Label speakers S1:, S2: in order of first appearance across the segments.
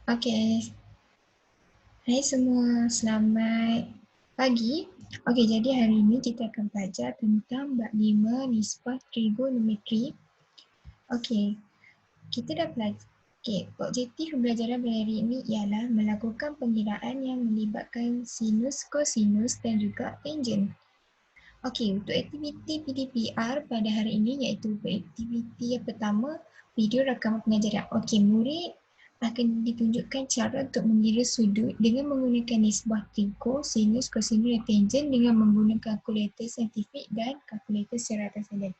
S1: Okey. Hai semua, selamat pagi. Okey, jadi hari ini kita akan belajar tentang bab 5 nisbah trigonometri. Okey, kita dah belajar. Okey, objektif pembelajaran pada hari ini ialah melakukan pengiraan yang melibatkan sinus, kosinus dan juga tangent. Okey, untuk aktiviti PDPR pada hari ini iaitu aktiviti yang pertama, video rakaman pengajaran. Okey, murid akan ditunjukkan cara untuk mengira sudut dengan menggunakan nisbah trigo, sinus, kosinus dan tangent dengan menggunakan kalkulator saintifik dan kalkulator secara atas talian.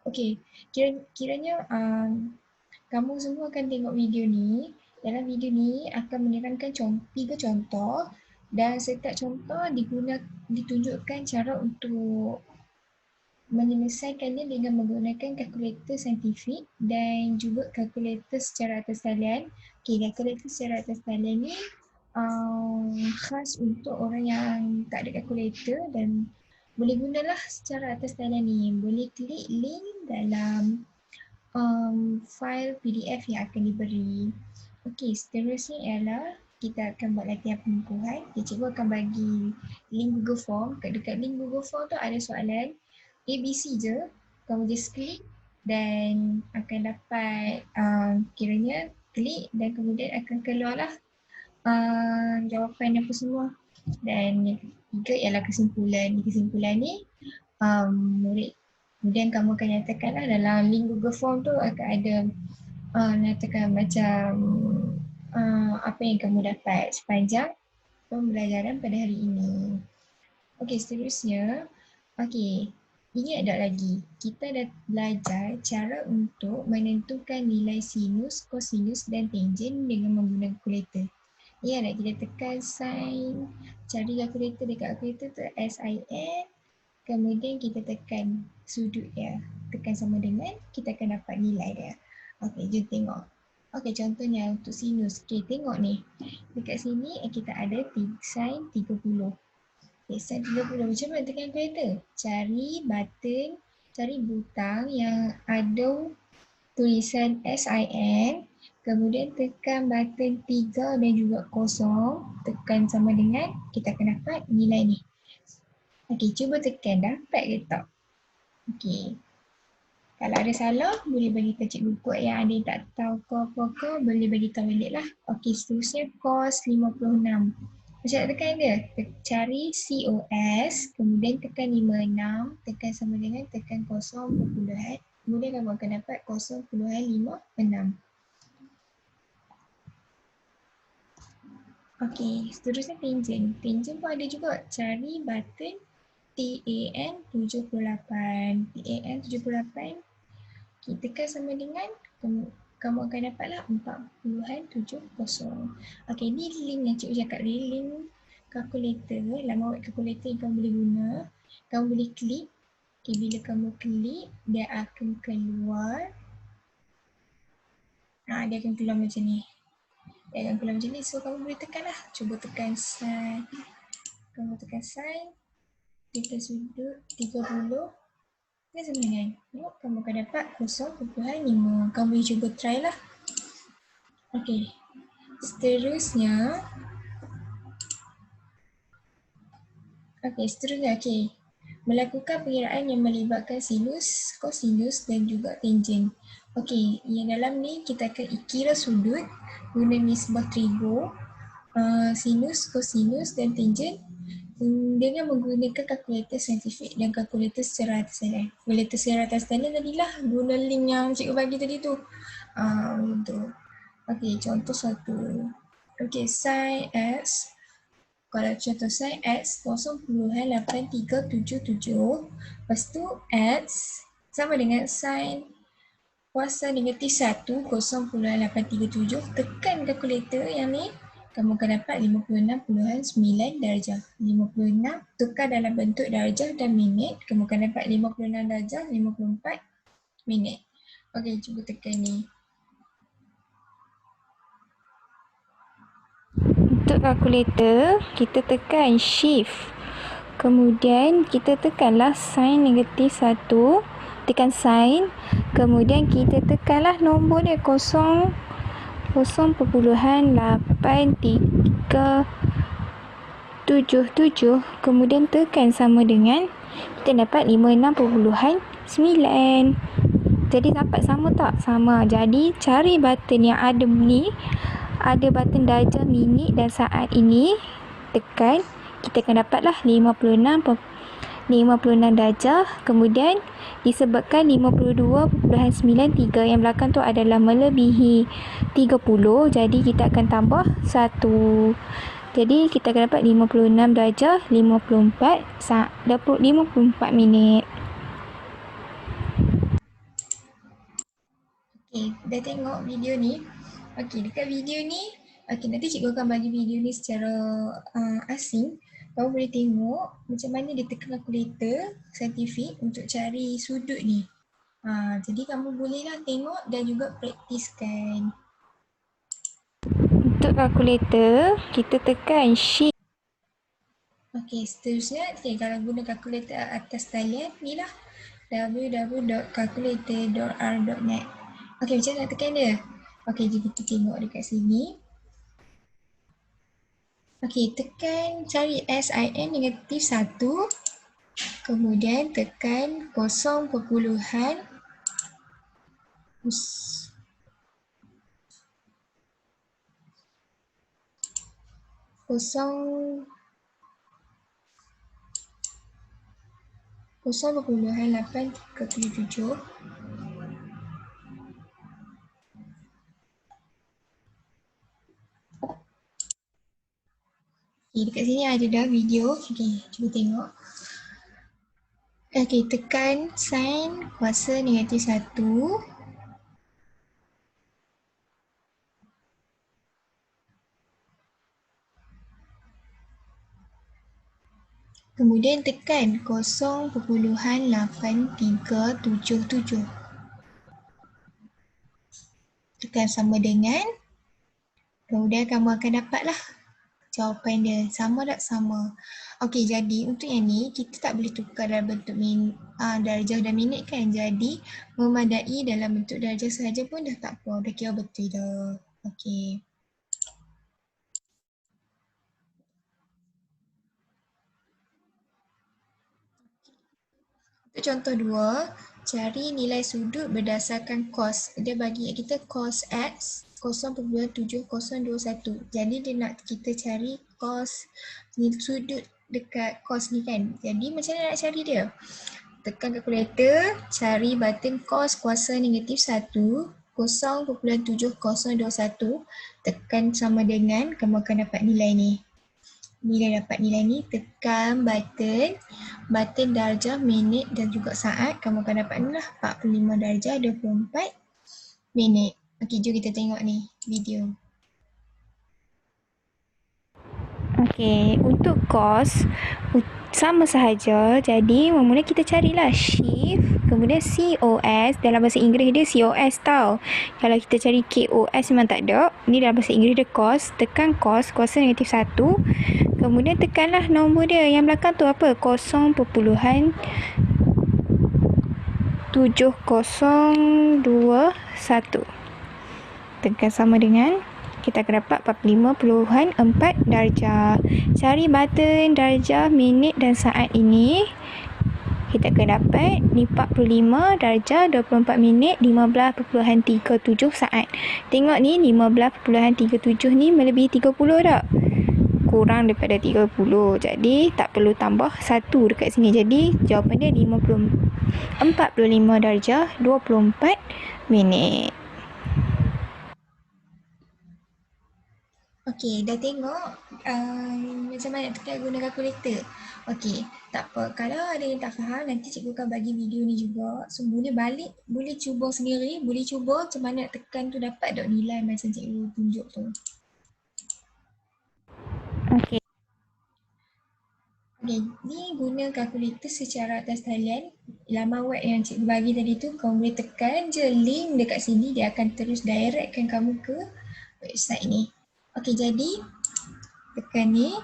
S1: Okey, kiranya kamu semua akan tengok video ni. Dalam video ni akan menerangkan 3 contoh dan setiap contoh ditunjukkan cara untuk menyelesaikannya dengan menggunakan kalkulator saintifik dan juga kalkulator secara atas talian. Okay, kalkulator secara atas talian ni khas untuk orang yang tak ada kalkulator dan boleh gunalah secara atas talian ni. Boleh klik link dalam file PDF yang akan diberi. Okey, seterusnya ialah kita akan buat latihan pengukuhan. Cikgu akan bagi link Google Form. Dekat link Google Form tu ada soalan ABC je. Kamu just klik dan akan dapat kiranya klik dan kemudian akan keluarlah jawapan apa semua. Dan yang ketiga ialah kesimpulan. Di kesimpulan ni murid kemudian kamu akan nyatakanlah dalam link Google Form tu akan ada nyatakan macam apa yang kamu dapat sepanjang pembelajaran pada hari ini. Okey, seterusnya. Okey, ingat tak lagi? Kita dah belajar cara untuk menentukan nilai sinus, kosinus dan tangent dengan menggunakan kalkulator. Ingat tak kita tekan sin, cari kalkulator dekat kalkulator tu sin, kemudian kita tekan sudut dia. Tekan sama dengan, kita akan dapat nilai dia. Okey, jom tengok. Okey, contohnya untuk sinus. Okey, tengok ni. Dekat sini kita ada sin 30. Okay, sin 30. Macam mana tekan kalkulator? Cari button, cari butang yang ada tulisan SIN. Kemudian tekan button 3 dan juga 0. Tekan sama dengan, kita akan dapat nilai ni. Okey, cuba tekan. Dapat ke tak? Okey. Kalau ada salah, boleh bagi tahu cikgu kod. Yang ada yang tak tahu apa-apa, boleh bagi tahu balik lah. Okey, seterusnya cos 56. Macam nak tekan dia? Cari COS, kemudian tekan 56, tekan sama dengan tekan 0 perpuluhan. Kemudian kamu akan dapat 0.56. Okey, seterusnya tangent. Tangent pun ada juga. Cari button TAN 78. TAN 78. Okay, tekan sama dengan kamu akan dapatlah 4.70. Okey, ni link yang cikgu cakap ni, link kalkulator, laman web kalkulator yang kamu boleh guna. Kamu boleh klik. Okay, bila kamu klik, dia akan keluar. Dia akan keluar macam ni. Dia akan keluar macam ni. So, kamu boleh tekan lah. Cuba tekan sin. Kamu tekan sin. Tekan sudut 30. Ini sebenarnya. Tengok, kamu akan dapat 0.5. Kamu boleh cuba try lah. Okey. Seterusnya. Okey. Melakukan pengiraan yang melibatkan sinus, kosinus dan juga tangent. Okey, yang dalam ni kita akan kira sudut guna nisbah trigo, sinus, kosinus dan tangent dengan menggunakan kalkulator saintifik dan kalkulator secara atas talian. Kalkulator secara atas talian tadilah guna link yang cikgu bagi tadi tu. Untuk. Okey, contoh satu. Okey, sin x. Kalau contoh sin x 0.8377. Lepas tu x sama dengan sin kuasa negatif 1 0.837. Tekan kalkulator yang ni. Kamu akan dapat 56.9 darjah. 56 tukar dalam bentuk darjah dan minit. Kamu akan dapat 56 darjah 54 minit. Okey, cuba tekan ni. Untuk kalkulator, kita tekan shift. Kemudian kita tekanlah sin negatif 1. Tekan sin. Kemudian kita tekanlah nombor dia 0.837.
S2: 0.8377, kemudian tekan sama dengan, kita dapat 56.9. Jadi dapat sama tak? Sama. Jadi cari button yang ada ni, ada button darjah, minit dan saat ini, tekan, kita akan dapatlah 56 darjah. Kemudian disebabkan 52.93, yang belakang tu adalah melebihi 30, jadi kita akan tambah 1. Jadi kita akan dapat 56 darjah 54 minit.
S1: Okay, dah tengok video ni. Okay, dekat video ni, okay, nanti cikgu akan bagi video ni secara asing. Kamu boleh tengok macam mana dia tekan kalkulator saintifik untuk cari sudut ni. Jadi kamu bolehlah tengok dan juga praktiskan.
S2: Untuk kalkulator, kita tekan shift.
S1: Okay, seterusnya, kalau guna kalkulator atas talian, ni lah www.calculator.r.net. Okay, macam mana nak tekan dia? Okay, jadi kita tengok dekat sini. Okay, tekan cari SIN negatif 1. Kemudian tekan 0.0 0.837. Okay, dekat sini ada dah video. Okay, cuba tengok. Okay, tekan sin kuasa negatif 1. Kemudian tekan 0.8377. Tekan sama dengan, kemudian kamu akan dapatlah jawapan dia. Sama tak? Sama. Okey, jadi untuk yang ni kita tak boleh tukar dalam bentuk darjah dan minit kan. Jadi memadai dalam bentuk darjah sahaja pun dah tak apa. Dah kira betul dah. Okey. Untuk contoh 2, cari nilai sudut berdasarkan cos. Dia bagi kita cos X 0.7021. Jadi dia nak kita cari cos sudut dekat cos ni kan. Jadi macam mana nak cari dia? Tekan kalkulator, cari button cos kuasa negatif 1, 0.7021. Tekan sama dengan, kamu akan dapat nilai ni. Bila dapat nilai ni, tekan button darjah, minit dan juga saat. Kamu akan dapat ni lah 45 darjah 24 minit. Okey, jom kita tengok ni video.
S2: Okey, untuk cos sama sahaja. Jadi mula kita carilah shift, kemudian COS. Dalam bahasa Inggeris dia COS tau. Kalau kita cari KOS memang tak ada. Ni dalam bahasa Inggeris dia cos. Tekan cos kuasa negatif 1. Kemudian tekanlah nombor dia. Yang belakang tu apa? 0.7021. Tekan sama dengan, kita akan dapat 45.4 darjah. Cari button darjah, minit dan saat ini. Kita akan dapat 45 darjah 24 minit 15.37 saat. Tengok ni 15.37 ni melebihi 30 tak? Kurang daripada 30. Jadi tak perlu tambah 1 dekat sini. Jadi jawapan dia 45 darjah 24 minit.
S1: Okey, dah tengok macam mana tekan guna kalkulator. Okey, tak apa. Kalau ada yang tak faham, nanti cikgu akan bagi video ni juga. So, boleh balik, boleh cuba sendiri, boleh cuba macam mana nak tekan tu dapat dok nilai macam cikgu tunjuk tu.
S2: Okey.
S1: Okey, ni guna kalkulator secara atas talian. Laman web yang cikgu bagi tadi tu, kamu boleh tekan je link dekat sini, dia akan terus directkan kamu ke website ni. Okey, jadi tekan ni.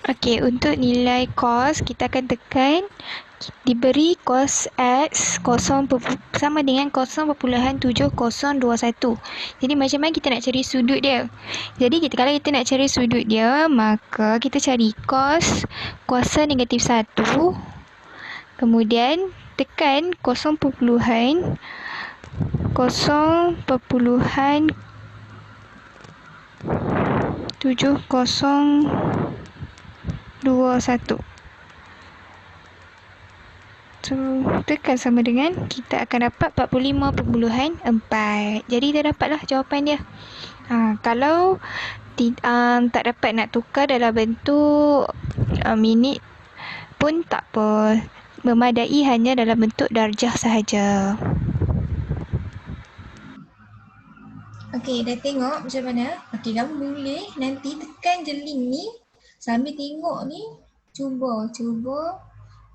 S2: Okey, untuk nilai kos kita akan tekan diberi kos X sama dengan 0.7021. Jadi macam mana kita nak cari sudut dia? Jadi kalau kita nak cari sudut dia, maka kita cari kos kuasa negatif 1, kemudian tekan 0.7021. So, tekan sama dengan kita akan dapat 45.4. Jadi dah dapatlah jawapan dia. Kalau tak dapat nak tukar dalam bentuk minit pun tak apa. Memadai hanya dalam bentuk darjah sahaja.
S1: Okey, dah tengok macam mana? Okey, kamu boleh nanti tekan je link ni sambil tengok ni. Cuba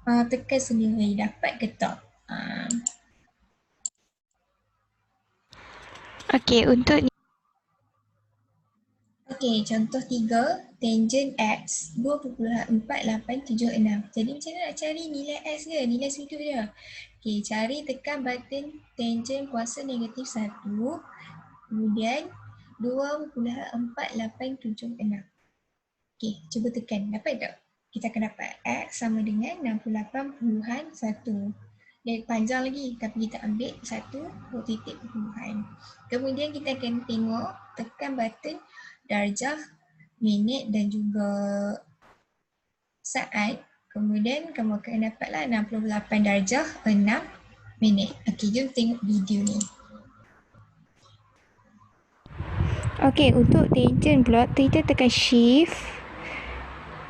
S1: tekan sendiri, dapat ke tak?
S2: Okey, untuk
S1: Okey, contoh 3, tangent X 2.4876. Jadi macam mana nak cari nilai X dia, nilai sudut dia? Okey, cari tekan button tangent kuasa negatif 1, kemudian 2.4876. Okey, cuba tekan. Dapat tak? Kita akan dapat X sama dengan 68.1. Dia panjang lagi tapi kita ambil satu titik perpuluhan. Kemudian kita akan tengok tekan button darjah, minit dan juga saat. Kemudian kamu akan dapatlah 68 darjah 6 minit. Okey, jom tengok video ni.
S2: Okey, untuk tangent pula kita tekan shift,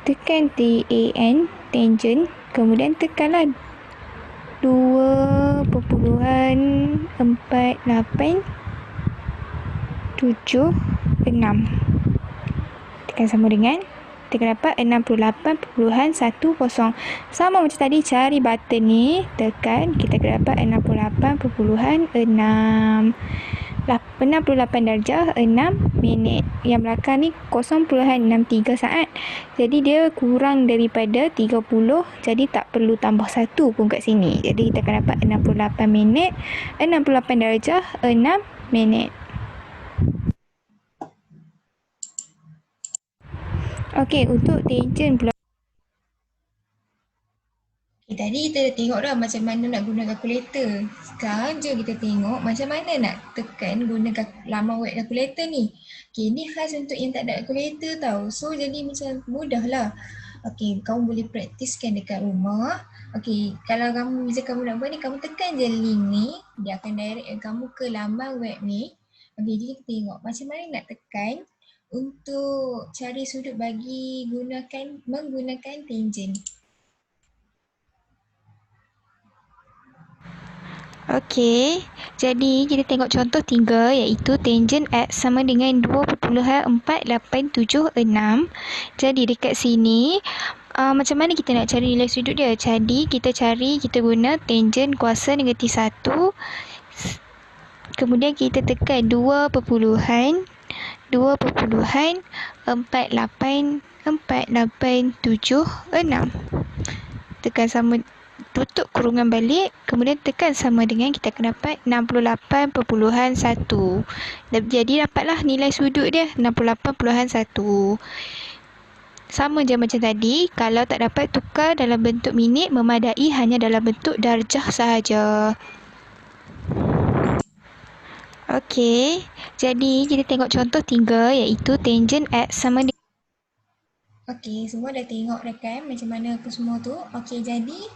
S2: tekan TAN, tangent, kemudian tekanlah 2.4876. Tekan sama dengan kita dapat 68.10. Sama macam tadi, cari button ni, tekan, kita akan dapat 68 darjah 6 minit. Yang belakang ni 0.63 saat. Jadi dia kurang daripada 30, jadi tak perlu tambah 1 pun kat sini. Jadi kita akan dapat 68 minit, 68 darjah 6 minit. Okey, untuk tangent pula.
S1: Okay, tadi kita dah tengok dah macam mana nak guna kalkulator. Sekarang je kita tengok macam mana nak tekan guna laman web kalkulator ni. Okay, ni khas untuk yang tak ada kalkulator tau. So, jadi macam mudah lah. Okay, kamu boleh praktiskan dekat rumah. Okay, kalau kamu nak buat ni, kamu tekan je link ni. Dia akan direct kamu ke laman web ni. Okay, jadi kita tengok macam mana nak tekan untuk cari sudut bagi menggunakan tangent.
S2: Okey, jadi kita tengok contoh 3 iaitu tangent X sama dengan 2.4876. Jadi dekat sini macam mana kita nak cari nilai sudut dia? Jadi kita guna tangent kuasa negatif 1. Kemudian kita tekan 2.487876. Tekan sama, tutup kurungan balik, kemudian tekan sama dengan kita akan dapat 68.1. Jadi dapatlah nilai sudut dia 68.1. Sama je macam tadi, kalau tak dapat tukar dalam bentuk minit, memadai hanya dalam bentuk darjah sahaja. Okey, jadi kita tengok contoh 3 iaitu tangent X sama dengan.
S1: Okey, semua dah tengok kan macam mana apa semua tu. Okey, jadi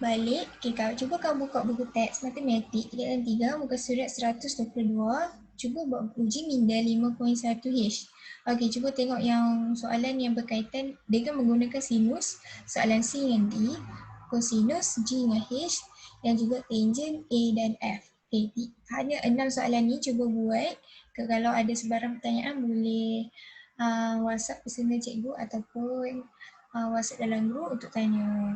S1: balik. Okey, cuba kamu buka buku teks matematik kegiatan 3 muka surat 122. Cuba buat uji minda 5.1H. Okey, cuba tengok yang soalan yang berkaitan dengan menggunakan sinus, soalan C dengan D, kosinus G dengan H dan juga tangent A dan F. Okey, hanya 6 soalan ni cuba buat. Kalau ada sebarang pertanyaan boleh WhatsApp personal cikgu ataupun WhatsApp dalam group untuk tanya.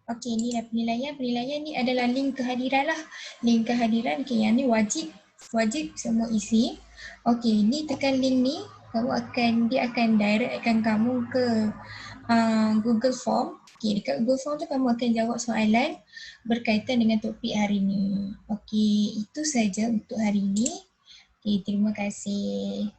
S1: Okey, ni lah penilaian. Penilaian ni adalah link kehadiran lah. Link kehadiran, okey, yang ni wajib semua isi. Okey, ni tekan link ni. dia akan directkan kamu ke Google Form. Okay, dekat Google Form tu kamu akan jawab soalan berkaitan dengan topik hari ni. Okey, itu saja untuk hari ni. Okay, terima kasih.